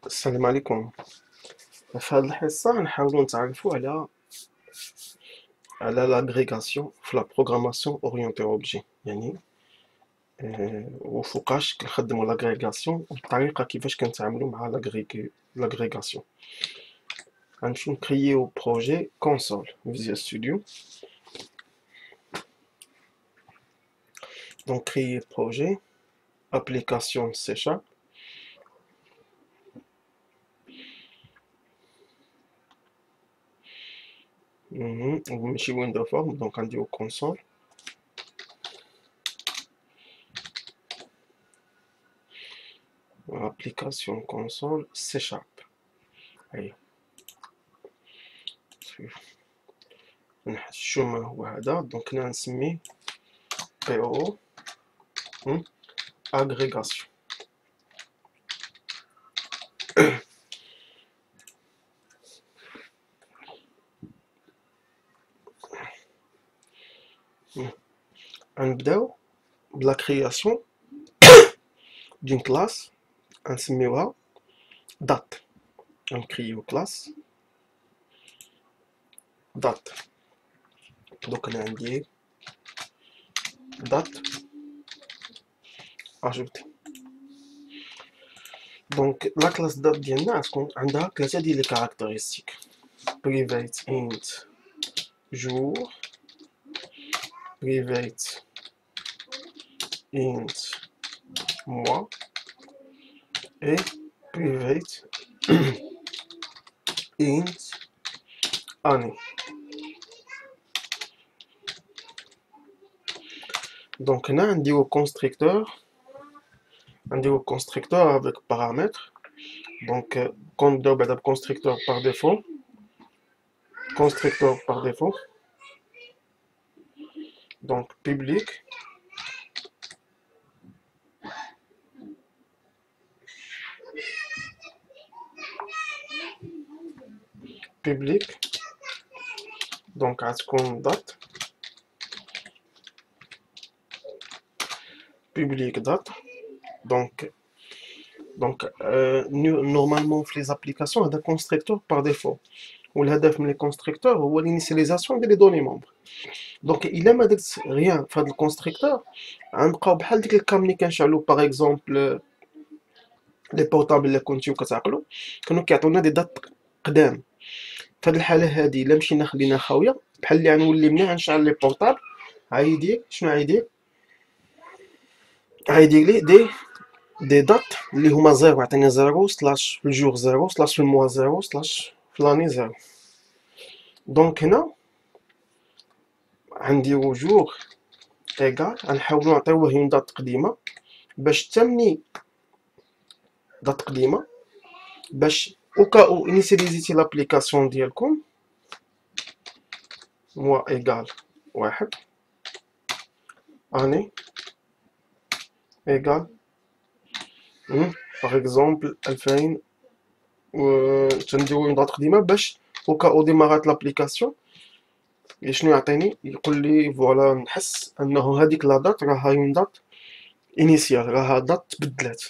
السلام عليكم. في هذه الحصة نحاولوا نتعرفوا على لاغريغاسيون في لا بروغراماسيون اورينتي اوبجي، يعني وفوقاش كنخدموا لاغريغاسيون والطريقة كيفاش كنتعاملوا مع لاغريغاسيون. غنمشيو نكرييو بروجي كونسول فيزيوال ستوديو. دونك كريي بروجي ابليكاسيون سي شارب. ماشي ويندو فورم، دونك غنديرو كونسول. application console C Sharp. هيا نحشو ما هو هذا، دونك هنا نسميه PO agrégation. غنبداو بلا création d'une classe نسميوها date. غنكريو classe date. donc هنا عندي date ajouter. donc la classe date ديالنا غتكون عندها 3 ديال لي كاركتيرستيك: private int jour, private int mois et private int année. donc هنا نديرو constructeur avec paramètres. donc كنبداو بعدا بconstructeur par défaut. constructeur par défaut, donc public donc غتكون date public date. donc normalement في les applications هذا constructeur par défaut، والهدف من les constructeurs هو l'initialisation ديال les données membres. donc الا ما درت rien في هذا الكونستركتور غنبقاو بحال ديك الكام اللي كنشعلو باغ اكزومبل لي بورطابل اللي كنتيو كتعقلوا كانوا كيعطيونا دي دات قدام. في هذه الحاله هذه الا مشينا خلينا خاويه بحال اللي غنولي ملي غنشعل لي بورطابل غايدير شنو غايدير لي دي دات اللي هما زيرو، عطيني زيرو سلاش في الجور زيرو سلاش في الموا زيرو سلاش في لاني زيرو. دونك هنا غنديرو جور ايكال غنحاولو نعطيوه اون دات قديمه باش تمني دات قديمه باش او انيسياليزيتي لابليكاسيون ديالكم موا ايكال واحد اني ايكال باغ اكزومبل 2000 و تنديرو اون دات قديمه باش او ديمارات لابليكاسيون شنو يعطيني يقول لي فوالا نحس انه هذيك لا دات راها اون دات انيسيال، راها دات تبدلات.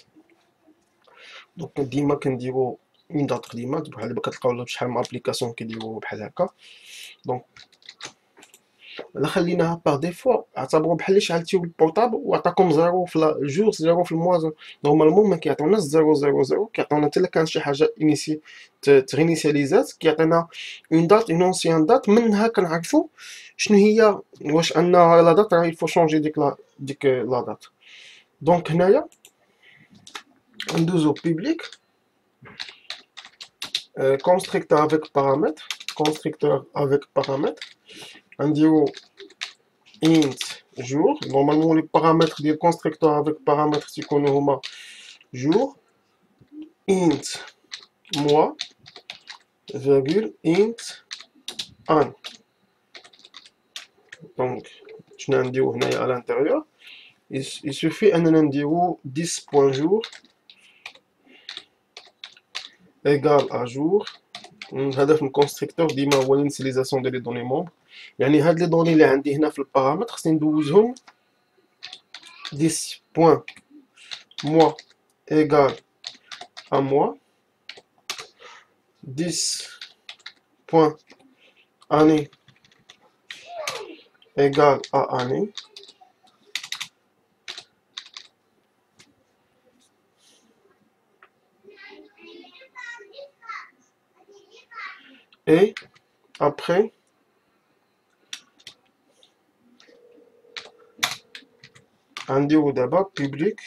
دونك ديما كنديرو اون دات قديمه بحال دابا كتلقاو شحال من ابليكاسيون كيديروا بحال هكا. دونك الا خليناها باغ ديفو اعتبروا بحال اللي شعلتيو البورطابل وعطاكم زيرو في الجور زيرو في الموا. نورمالمون ما كيعطيوناش زيرو زيرو زيرو، كيعطيونا حتى الا كان شي حاجه تغينيسياليزات كيعطينا اون دات اون اونسيان دات، منها كنعرفوا شنو هي واش ان لا دات راه يفو شونجي ديك لا دات. دونك هنايا ندوزو بوبليك constructeur avec paramètres نديرو int jour. normalement les paramètres ديال constructeur avec paramètres تيكونوا هما jour int mois virgule int an. donc شنو نديرو هنايا à l'intérieur il suffit اننا نديرو 10.jour égal à jour. الهدف من الكونستركتور ديما هو الانيسياليزاسيون ديال لي دوني مومبر، يعني هاد لي دوني اللي عندي هنا في البارامتر خصني ندوزهم 10 بوين mois égal à mois 10.année égale à année. Et après, on dit au d'abord public,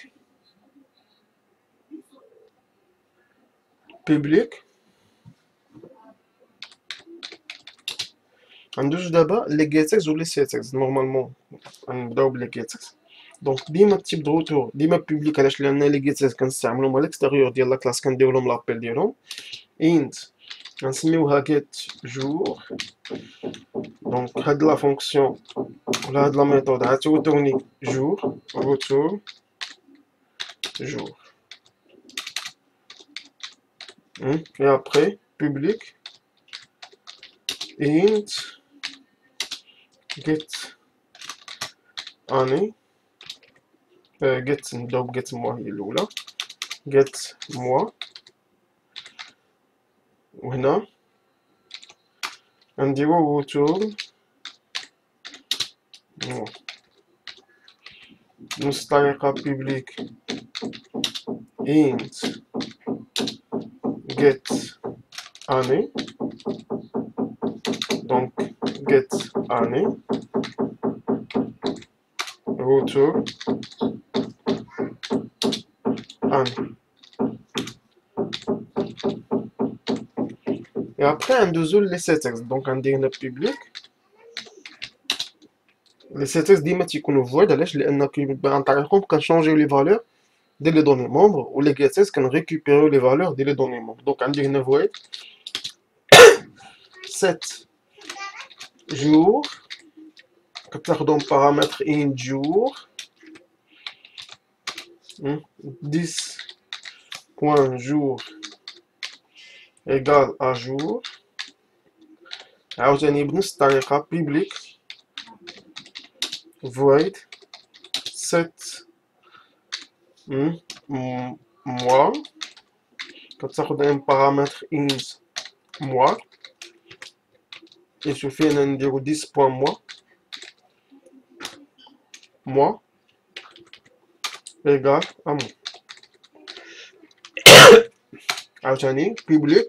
on dit d'abord les getX ou les ctx. Normalement, on doit les getX. Donc, ديما type de retour, ديما public علاش لان les getX كنستعملهم à l'extérieur ديال la classe كنديرو لهم لابيل ديالهم. int غنسميوها get jour. Donc, هاد la fonction ولا هاد la méthode غتورني jour, retour jour. Et après, public int get année get mois هي الأولى get mois وهنا نديرو return mois نفس الطريقة public int get année donc get année return année. Et après, on dézoule les ctx. Donc, on dit le public. Les ctx, ديما تيكونوا void علاش لأن عن طريقهم كنشونجيو les valeurs ديال les données membres ou les getX كنريكوبيريو les valeurs ديال les données membres. Donc, on dit هنا void 7 jours كتاخدو paramètre int jour 10.jour égale à jour. عاوتاني بنفس الطريقة public void 7 mois كتاخد un paramètre int mois. Il suffit de نديرو 10.mois mois égale à mois. عاوتاني public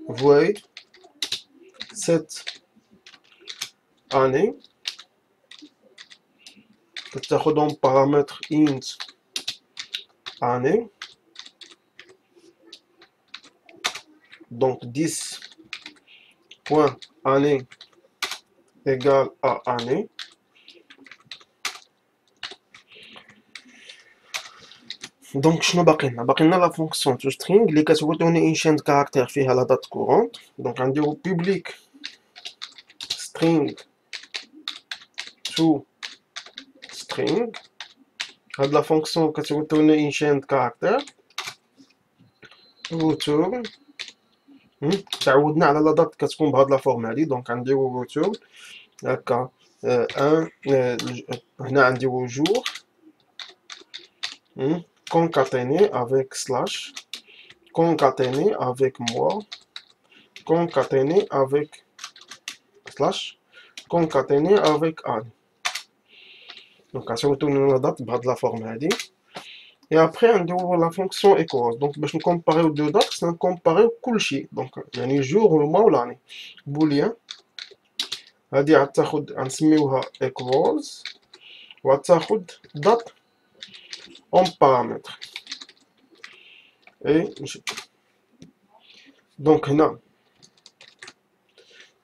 void 7 année كتاخد en paramètre int année donc 10.année égale à année. Donc, شنو باقي لنا؟ باقي لنا لا فونكسيون تو string اللي كتوريني ان شين كاركتير فيها لا دات كورونت. دونك غنديرو public string to string. هاد لا فونكسيون كتوريني ان شين كاركتير return. تعودنا على لا دات كتكون بهاد لا فورم هادي. دونك غنديرو return هكا ان هنا غنديرو jour concaténé avec slash, concaténé avec mois, concaténé avec slash, concaténé avec année. Donc, on retourne la date de la forme. Et après, on déroule la fonction equals. Donc, pour comparer aux deux dates, c'est comparer au kulchi. Donc, il y a les jours, le mois ou l'année. Boolean. هذه غتاخد غنسميوها equals وغتاخد date en paramètre. Et donc هنا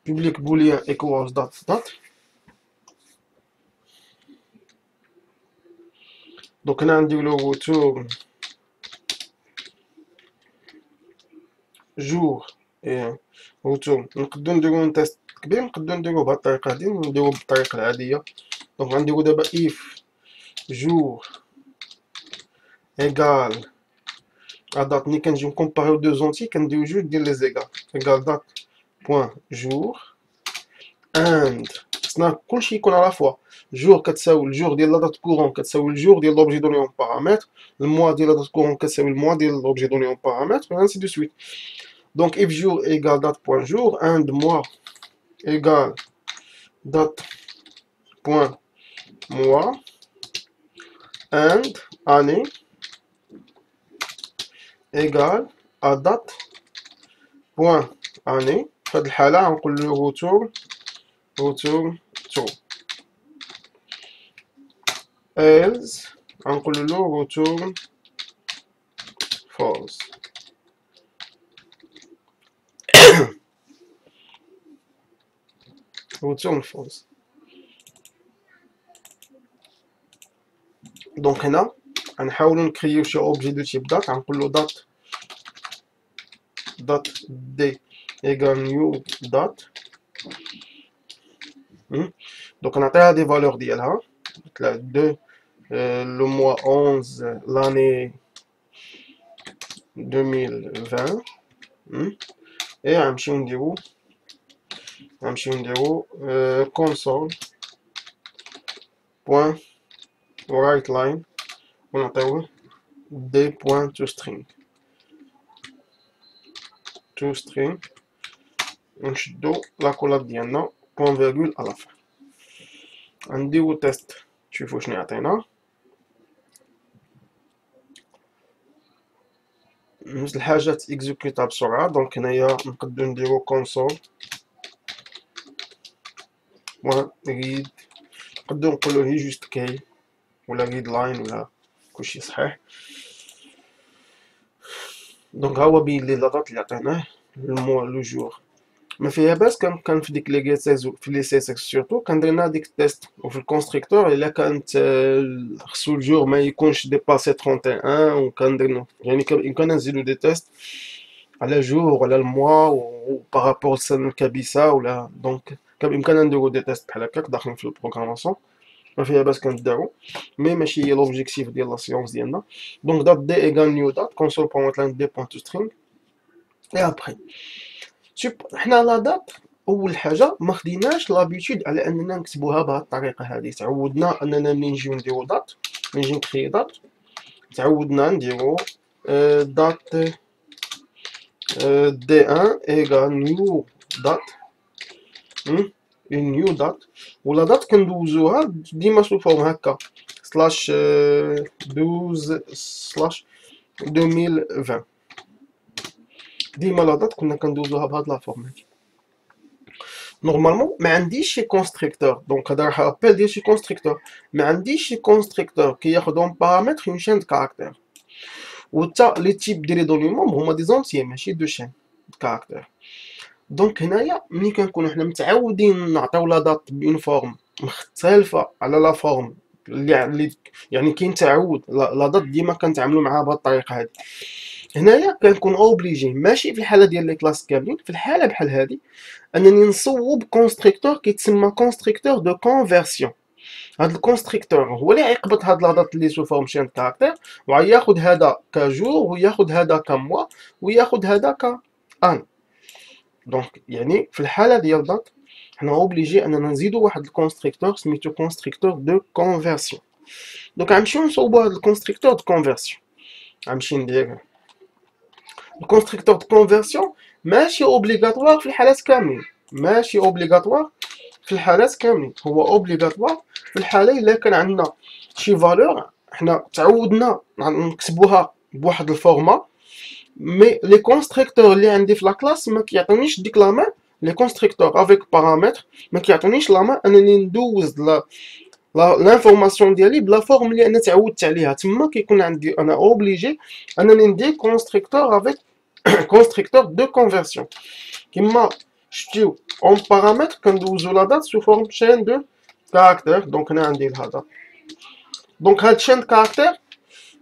public boolean equals date. Donc هنا ندير له return jour et return. نقدروا نديرو تيست كبير، نقدروا نديروه بهاد الطريقه هادي، نديروه بالطريقه العاديه. دونك غنديرو دابا if jour égal à date. ملي كنجيو نكومباريو دو زونتي كنديرو جوج ديال لي زيغال égal date point jour and خصنا كلشي يكون على فوا. جور كتساوي الجور ديال لا دات كورون كتساوي الجور ديال لوبجي دوني اون بارامتر، الموا ديال لا دات كورون كتساوي الموا ديال لوبجي دوني اون بارامتر، و ainsi de suite. Donc if jour égale date point jour, and mois égale date point mois, and année égale à date point année. في هذه الحالة غنقول له return true. else غنقول له return false. return false. دونك هنا غنحاولو نكريو شي اوبجي دو تيب دات. غنقول له date d égale new date. Donc on a des valeurs ديالها. De le mois 11 l'année 2020. Et غنمشيو نديرو console point write line ونعطيوه d point to string ونشدو لاكولات ديالنا بوان فيرغول على الفا. غنديرو تيست نشوفو شنو يعطينا. نفس الحاجات اكزيكوتا بسرعه. دونك هنايا نقدرو نديرو console بوان read. نقدرو نقولو هي جوست كي ولا read line ولا كلشي صحيح. دونك ها هو بين لي لادات اللي عطيناه الموا لو جور. ما فيها باس كان في ديك لي غيتاز في لي سي اس اكس سورتو كندير هاديك التيست. وفي الكونستركتور الا كانت خصو الجور ما يكونش ديباسي 31 وكندير يعني كان نزيدو دي تيست على جور وعلى الموا و بارابور للسنه الكبيسه ولا. دونك بامكاننا نديرو دي تيست بحال هكاك داخلين في البروغراماسيون. ما فيها باس كنديرو مي ماشي هي لوبجيكتيف ديال لا سيونس ديالنا. دونك دات دي ايغال نيو دات كونسول بوان دي بوان تو سترينغ. اي ابخي حنا لا دات اول حاجه ما خديناش لابيتود على اننا نكتبوها بهذه الطريقه هذه. تعودنا اننا ملي نجيو نديرو دات نجي نكري دات تعودنا نديرو دات دي 1 ايغال نيو دات نيو دات. ولا دات كندوزوها ديما سو فورم هكا سلاش 12 سلاش 2020. ديما لا دات كنا كندوزوها بهاد لا فورم هادي. نورمالمون ما عنديش شي كونستركتور. دونك هذا راح ابل ديال شي كونستركتور. ما عنديش شي كونستركتور كياخذ اون بارامتر اون شين د كاركتير. وتا لي تيب ديال لي دوني مومبر هما دي زونتيي ماشي دو شين د كاركتير. دونك هنايا ملي كنكونو حنا متعودين نعطيو لا دات بون فورم مختلفه على لا فورم اللي يعني كاين تعود لا دات ديما كنتعاملوا معها بهاد الطريقه هادي. هنايا كنكون اوبليجي ماشي في الحاله ديال لي كلاس كاملين في الحاله بحال هادي انني نصوب كونستركتور كيتسمى كونستركتور دو كونفرسيون. هاد الكونستركتور هو اللي غيقبط هاد لا دات اللي سو فورم شين كاركتير وغياخد هذا كجور وياخد هذا كموا وياخد هذا ك ان. دونك يعني في الحاله ديال دات حنا اوبليجي اننا نزيدو واحد الكونستركتور سميتو كونستركتور دو كونفرسيون. دونك غنمشيو نصوبو هاد الكونستركتور دو كونفرسيون. غنمشي ندير الكونستركتور دو كونفرسيون ماشي اوبليغاتوار في الحالات كاملين. ماشي اوبليغاتوار في الحالات كاملين. هو اوبليغاتوار في الحاله الا كان عندنا شي فالور حنا تعودنا نكتبوها بواحد الفورما مي لي كونستركتور اللي عندي في لا كلاس ما كيعطونيش ديك لا مان. لي كونستركتور افيك بارامتر ما كيعطونيش لا مان انني ندوز لانفورماسيون ديالي بلا فورم اللي انا تعودت عليها. تما كيكون عندي انا اوبليجي انني ندير كونستركتور افيك كونستركتور دو كونفرسيون. كيما شتيو اون بارامتر كندوزو لا دات سو فورم شين دو كاركتير. دونك هنا عندي هذا. دونك هاد شين كاركتير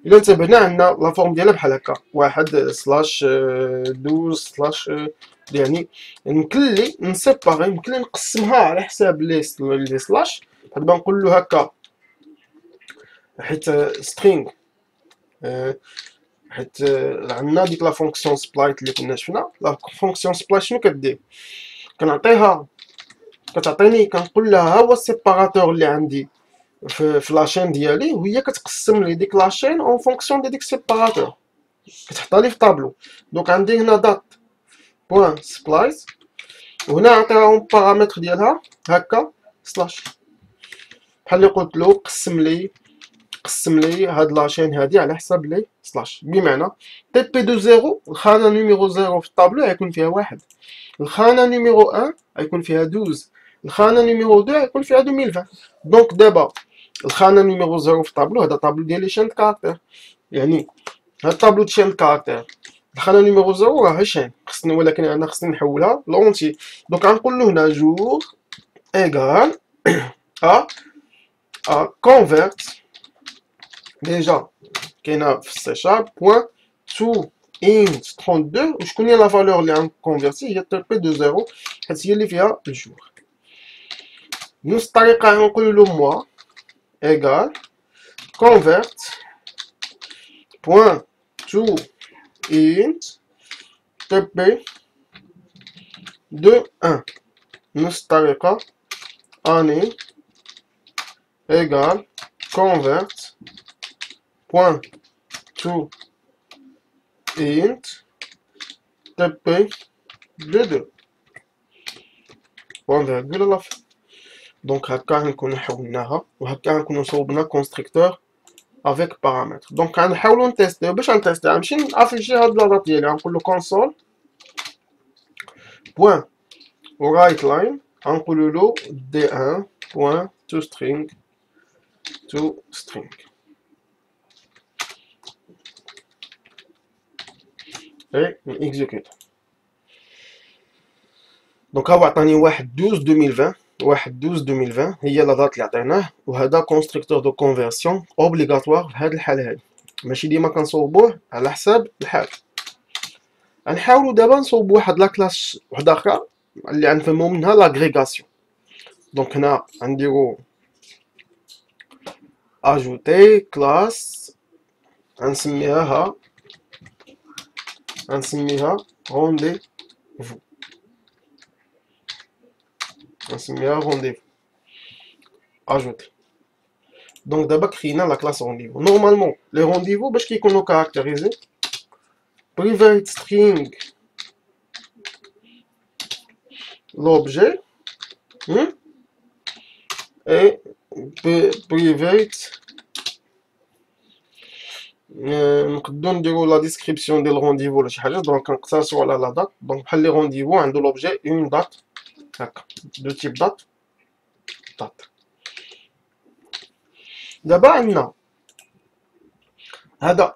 الا انتبهنا عندنا لا فورم ديالها بحال هكا 1 سلاش 12 سلاش يعني يمكن لي نسيباري يمكن لي نقسمها على حساب لي سلاش. دابا نقول له هكا حيت سترينغ حيت عندنا ديك لا فونكسيون سبلايت اللي كنا شفنا. لا فونكسيون سبلايت شنو كدير كنعطيها كتعطيني كنقول لها ها هو السيباراتور اللي عندي في لاشين ديالي وهي كتقسم لي ديك لاشين اون فونكسيون ديال ديك السيباراتور كتحطها لي في طابلو. دونك عندي هنا دات بوان سبلايس، وهنا عطيهم بارامتر ديالها هكا سلاش، بحال اللي قلت له قسم لي هاد لاشين هادي على حساب لي سلاش. بمعنى تي بي دو زيرو، الخانه نيميرو زيرو في الطابلو غيكون فيها واحد، الخانه نيميرو 1 غيكون فيها 12، الخانه نيميرو 2 غيكون فيها 2020. دونك دابا الخانه نيميرو زيرو في الطابلو، هذا طابلو ديال لي شين كاركتير، يعني هاد الطابلو د شين كاركتير، الخانه نيميرو زيرو راه شين خصني، ولكن انا خصني نحولها لونتي. دونك غنقول له هنا جور ايغال ا كونفيرت، ديجا كاينه في السي شارب بوان تو انت 32، وشكون هي لا فالور اللي غنكونفيرتي؟ هي تي بي دو زيرو، حيت هي اللي فيها الجور. بنفس الطريقه غنقول له موا ايغال convert point to int tp de 1. نفس الطريقة année égale convert point to int tp de 2 point virgule à la fin. دونك هكا غنكونو حولناها، وهكا غنكونو صوبنا كونستركتور افيك بارامتر. دونك غنحاولو نتيستيو. باش غنتيستي غنمشي نافيشي هاد لاطات ديالي، غنقولو كونسول بوان ورايت لاين، غنقولو له دي ان بوان تو سترينغ اي نيكزيكوت. دونك هاو عطاني واحد 12 2020، واحد 12 2020 هي لا دات اللي عطيناه، وهذا كونستركتور دو كونفيرسيون اوبليغاتوار في هاد الحاله هادي، ماشي ديما كنصوبوه على حساب الحال. غنحاولوا دابا نصوبوا واحد لا كلاس وحده اخرى اللي غنفهموا منها لاغريغاسيون. دونك هنا غنديروا اجوتي كلاس، غنسميها رونديفو، غنسميها رونديفو اجوتي. دونك دابا كرينا لا كلاس رونديفو. نورمالمون لي رونديفو باش كيكونوا كاركتيريزي private string l'objet et private نقدروا نديروا لا ديسكريبسيون ديال الرونديفو ولا شي حاجه. دونك كنقتصروا على لا دات. دونك بحال لي رونديفو عنده لوبجي اون دات هكا دو تيب دات. دابا عندنا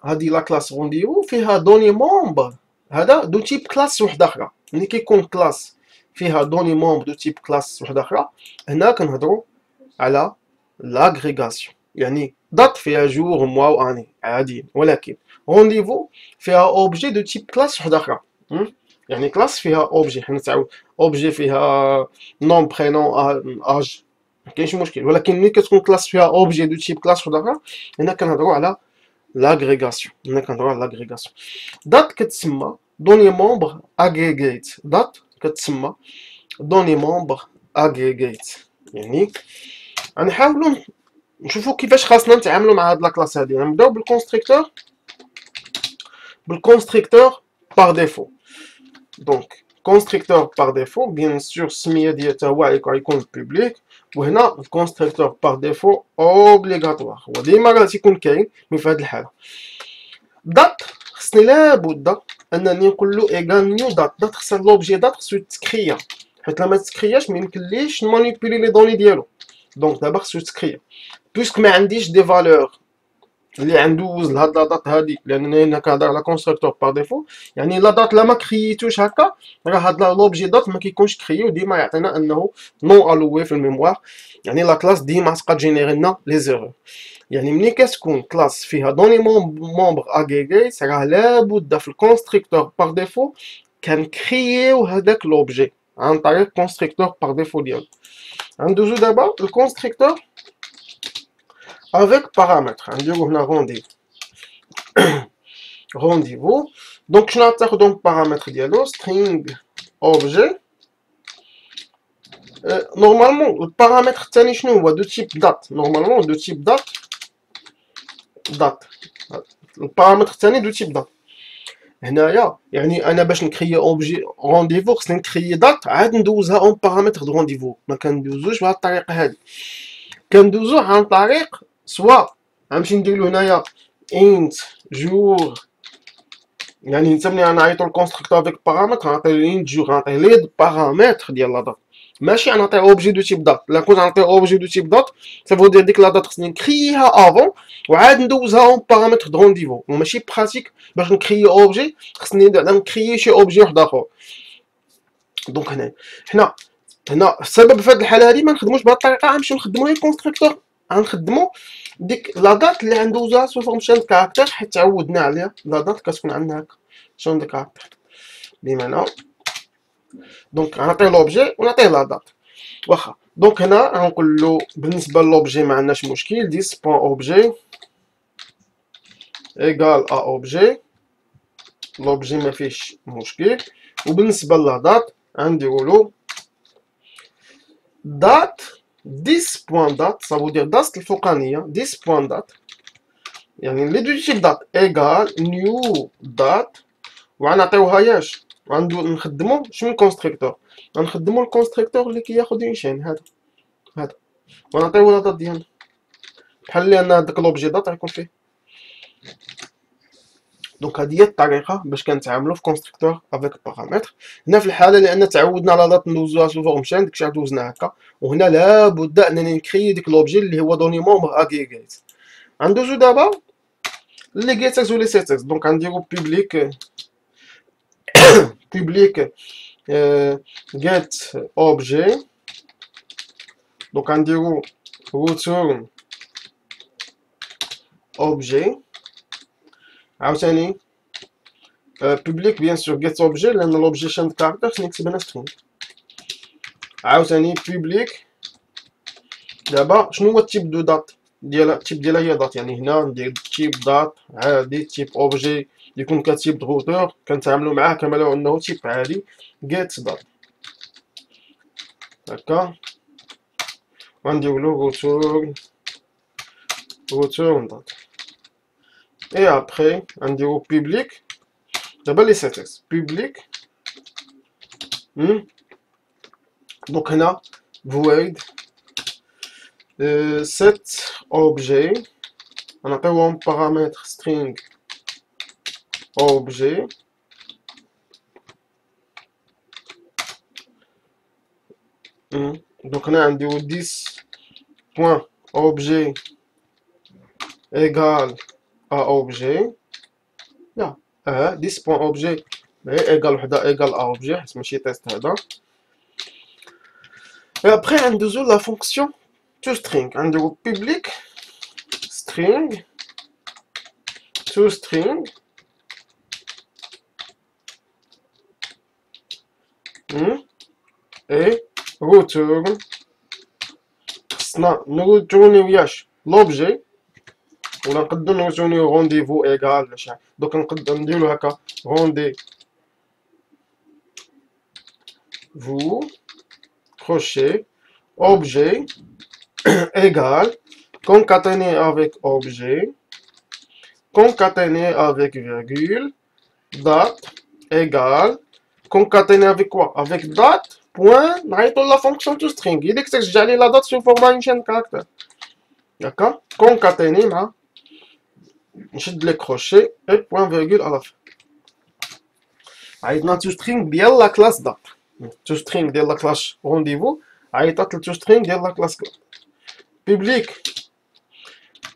هادي لا كلاس رونديفو فيها دوني مومبر، هذا دو تيب كلاس وحده اخرى. ملي كيكون كلاس فيها دوني مومبر دو تيب كلاس وحده اخرى، هنا كنهضروا على لاغريغاسيون، يعني دات فيها جور موا واني عاديين، ولكن رونديفو فيها اوبجي دو تيب كلاس وحده اخرى. يعني كلاس فيها اوبجي، حنا تعاود اوبجي فيها نوم برينون اج، مكاينش مشكل. ولكن ملي كتكون كلاس فيها اوبجي دو تيب كلاس وحده اخرى، هنا كنهضروا على لاغريغاسيون. هنا كنهضروا على لاغريغاسيون. دات كتسمى دوني مومبر اغريغيت، دات كتسمى دوني مومبر اغريغيت. يعني غنحاولوا نشوفوا كيفاش خاصنا نتعاملوا مع هاد لا كلاس هادي. نبداو بالكونستركتور بار ديفو. دونك كونستركتور بار ديفو بيان سور السميه ديالها هو غيكون بوبليك، وهنا الكونستركتور بار ديفو اوبليغاتوار هو ديما راه تيكون كاين. مي في هاد الحاله دات خصني لابد انني نقول له ايغال نيو دات. دات خصها لوبجي دات خصو يتكريا، حيت لما تكرياش ما يمكنليش نمانيبيلي لي دوني ديالو. دونك دابا خصو يتكريا بويسك ما عنديش دي فالور اللي غندوز لهاد لا دات هادي، لان هنا كنهضر على كونستركتور بار ديفو. يعني لا دات لا ما كرييتوش هكا، راه هاد لوبجي دات ما كيكونش كريي، وديما يعطينا انه نون الوي في الميموار. يعني لا كلاس ديما تبقى تجينيري لنا لي زيرور. يعني ملي كتكون كلاس فيها دوني مومبر اغريغيت، راه لابد في الكونستركتور بار ديفو كنكرييو هذاك لوبجي عن طريق كونستركتور بار ديفو ديالو. غندوزو دابا الكونستركتور avec paramètres. غنديرو هنا رونديفو. دونك شنو غتاخدو من البارامتر ديالو؟ string objet. نورمالمون البارامتر الثاني شنو هو؟ دو تيب دات. نورمالمون دو تيب دات. البارامتر الثاني دو تيب دات. هنايا يعني انا باش نكري اوبجي رونديفو خصني نكري دات عاد ندوزها اون بارامتر دو رونديفو، ما كندوزوش بهاد الطريقه هادي، كندوزوه عن طريق سوا غنمشي ندير له هنايا انت جور، يعني انت ملي غنعيطو الكونستركتور افيك بارامتر غنعطيه انت جور، غنعطيه لي بارامتر ديال لا دات، ماشي غنعطيه اوبجي دو تيب دات. لا كنت غنعطيه اوبجي دو تيب دات سافو دير ديك لا دات خصني نكريها افون وعاد ندوزها اون بارامتر دو رونديفو، وماشي براتيك باش نكري اوبجي خصني نكري شي اوبجي واحد اخر. دونك هنا السبب في هذه الحاله هذه ما نخدموش بهذه الطريقه، غنمشيو نخدمو لي الكونستركتور، غنخدمو ديك لا دات اللي غندوزها سو فونكسيون دو كاركتير حيت تعودنا عليها. لا دات كتكون عندنا هكا شون دو كاركتير بمعنى، دونك غنعطيه لوبجي ونعطيه لا دات واخا. دونك هنا غنقول له بالنسبه للوبجي ما عندناش مشكل، ديس بوان اوبجي ايكال ا اوبجي، لوبجي ما فيهش مشكل. وبالنسبه للا دات غنديرو له دات 10 بوان دات، صافو دير دات الفوقانيه 10 بوان دات، يعني لي دو تيب دات ايكال نيو دات، وغنعطيوها ياش نخدمو شنو الكونستركتور، غنخدمو الكونستركتور اللي كياخد اون شين هذا ونعطيو لا دات ديالنا بحال اللي ان داك لوبجي دات غيكون فيه. دونك هذه هي الطريقه باش كنتعاملوا في كونستركتور افيك بارامتر. هنا في الحاله لان تعودنا على دات ندوزوها سو فورمشين داكشي عاد دوزنا هكا، وهنا لابد انني نكري ديك لوبجي اللي هو دوني مومبر اغيغيت. غندوزو دابا لي جيتكس ولي سيتكس. دونك غنديرو بوبليك get objet، دونك غنديرو return objet عاوتاني public بيان سور get objet لان لوبجي شاند كاركتر خصني نكتب هنا string، عاوتاني public. دابا شنو هو التيب دو دات ديالها؟ التيب ديالها هي دات، يعني هنا ندير تيب دات عادي، تيب اوبجي يكون كتيب دروتور كنتعاملوا معاه كما لو انه تيب عادي get دات هكا، ونديرو له return دات. اي ابخي غنديرو بوبليك دابا لي سيتكس public. دونك هنا void set objet غنعطيوهم بارامتر string objet دونك هنا غنديرو 10 بوان objet égal à objet، لا 10 بوان objet égal وحده égal à objet حيت ماشي تيست هذا. et après غندوزو لا فونكسيون to string، غنديرو public string to string et return. خصنا نرجعونيو ياش لوبجي ولا نقدروا نرجعونيو رونديفو ايكال ولا شي حاجه. دوك نقدر نديرو هكا روندي فو crochet objet égale concaténé avec objet concaténé avec virgule date égale concaténé avec quoi? Avec date point نعيطو لا فونكسيون تو سترينغ هي ديك ترجع لي لا دات سو فورما شين كاركتر هكا concaténé مع نشد لي كروشي اي بوين فيرغول على فين. عيطنا تو سترينغ ديال لا كلاس دات، تو سترينغ ديال لا كلاس رونديفو عيطات تو سترينغ ديال لا كلاس بوبليك.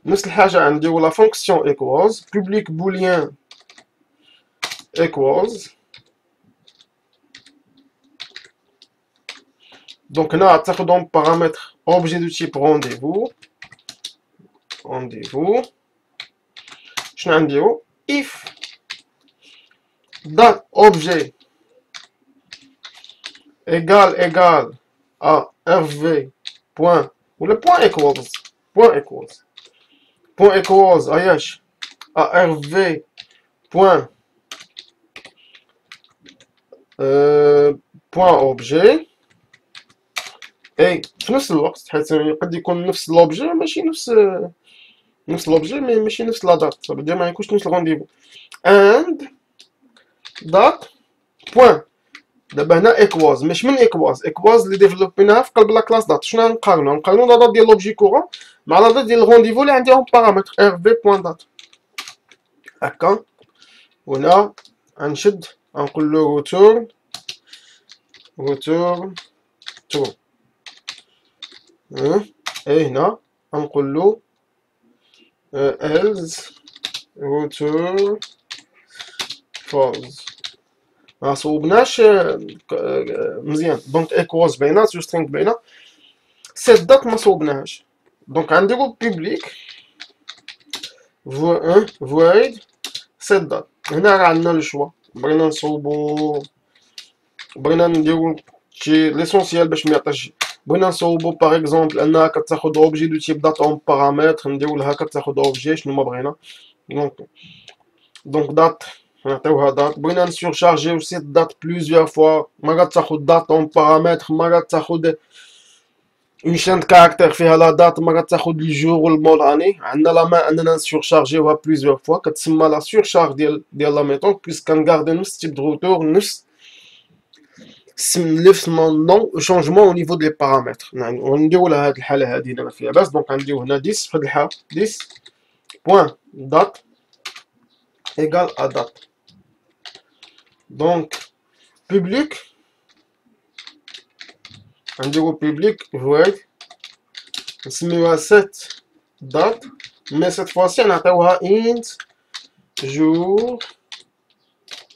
نفس الحاجه نديرو لا فونكسيون ايكوالز بوبليك بوليان ايكوالز. دونك هنا تاخدهم بارامتر اوبجي دو تيب رونديفو شنو غنديرو if that objet égal à rv point ولا point equals اياش à rv point objet اي في نفس الوقت حيت قد يكون نفس لوبجي ماشي نفس لوبجي ماشي نفس لا دات، صافي ما يكونش نفس الرونديفو. and date point. دابا هنا ايكواز، مش من ايكواز اللي ديفلوبيناها في قلب لا كلاس دات. شنو نقارنو لا دات ديال لوبجي كورون مع لا دات ديال الغونديفو اللي عندهم بارامتر ار في بوان دات هكا. وهنا غنشد غنقول له روتورن ترو. اي هنا غنقول له else return false. ما صوبناش مزيان. دونك ايكوز باينه، تو سترينغ باينه، سيت دات ما صوبناهاش. دونك غنديرو بوبليك void سيت دات. هنا راه عندنا لو شوا، بغينا نصوبو، بغينا نديرو شي ليسونسيال باش ميعطيش. بغينا نصوبو باغ اكزومبل انها كتاخد اوبجي دو تيب دات اون بارامتر، نديرو لها كتاخد اوبجي شنو ما بغينا. دونك دات نعطيوها دات. بغينا نسورشارجيو سيت دات بليزيور فوا، مرات تاخد دات اون بارامتر، مرات تاخد اون شان د كاركتير فيها لا دات، مرات تاخد لي جور والمول اني. عندنا لا مان اننا نسورشارجيوها بليزيور فوا، كتسمى لا سورشارج ديال لا ميثود، بيسك كنغاردي نفس تيب دو روتور، نفس نون شونجمون او نيفو دي بارامتر. ونديرو لها هاد الحاله هادي ما فيها باس. دونك غنديرو هنا 10 في هاد الحاله 10 بوان دات égal à date. Donc, public, on dit au public, void, نسميوها set date, mais cette fois-ci نعطيوها int jour,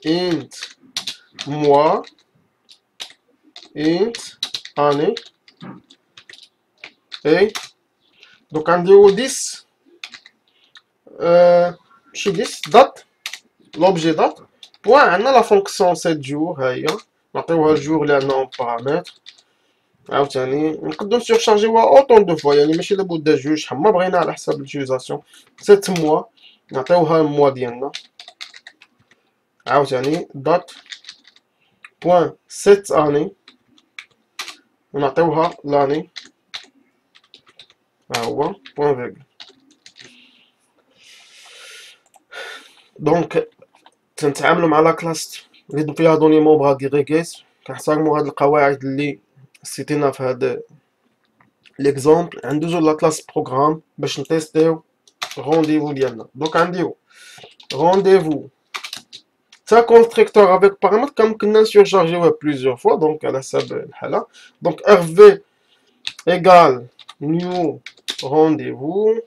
int mois, int année, et donc on dit au 10, chez 10 date, l'objet date, point, on a la fonction 7 jours, نعطيوها الجور اللي عندنا en paramètre. عاوتاني نقدرو نسورشارجيوها اوطون دو فوا، يعني ماشي لابد جوج، شحال ما بغينا على حساب لوتيليزاسيون. 7 موا نعطيوها الموا ديالنا. عاوتاني دات بوان 7 اني ونعطيوها لاني، ها هو بوان فيغل. دونك تنتعاملو مع لا كلاس اللي فيها دوني مومبر اغريغيت، كنحترمو هاد القواعد اللي سيتينا في هاد ليكزومبل. غندوزو لا كلاس بروغرام باش نتيستيو رونديفو ديالنا. دونك غنديرو رونديفو تا كونستركتور افيك بارامتر كنمكننا نسورشارجيوه بليزيور فوا. دونك على حساب الحاله. دونك ار في ايغال نيو رونديفو،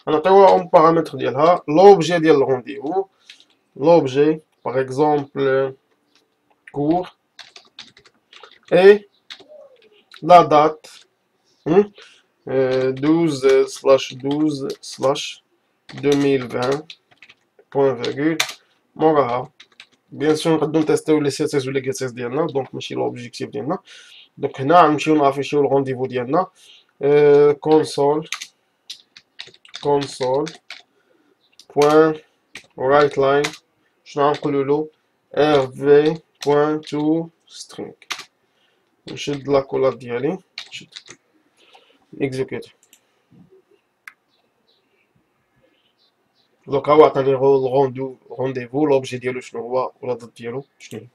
غنعطيوها اون بارامتر ديالها لوبجي ديال الرونديفو، l'objet, par exemple, cours, et la date, 12/12/2020, point virgule, موراها. بيان سور نقدرو نتيستيو لي سي اس و لي كي اس اس ديالنا، دونك ماشي لوبجيكتيف ديالنا. دونك هنا غنمشيو نافيشيو الرونديفو ديالنا، console point write line. شنو غنقولو له rv.toString. نشد لاكولات ديالي، نشد اكزيكيوت. دوكا هو عطاني رونديفو، لوبجي ديالو شنو هو ولا دات ديالو شنو هي.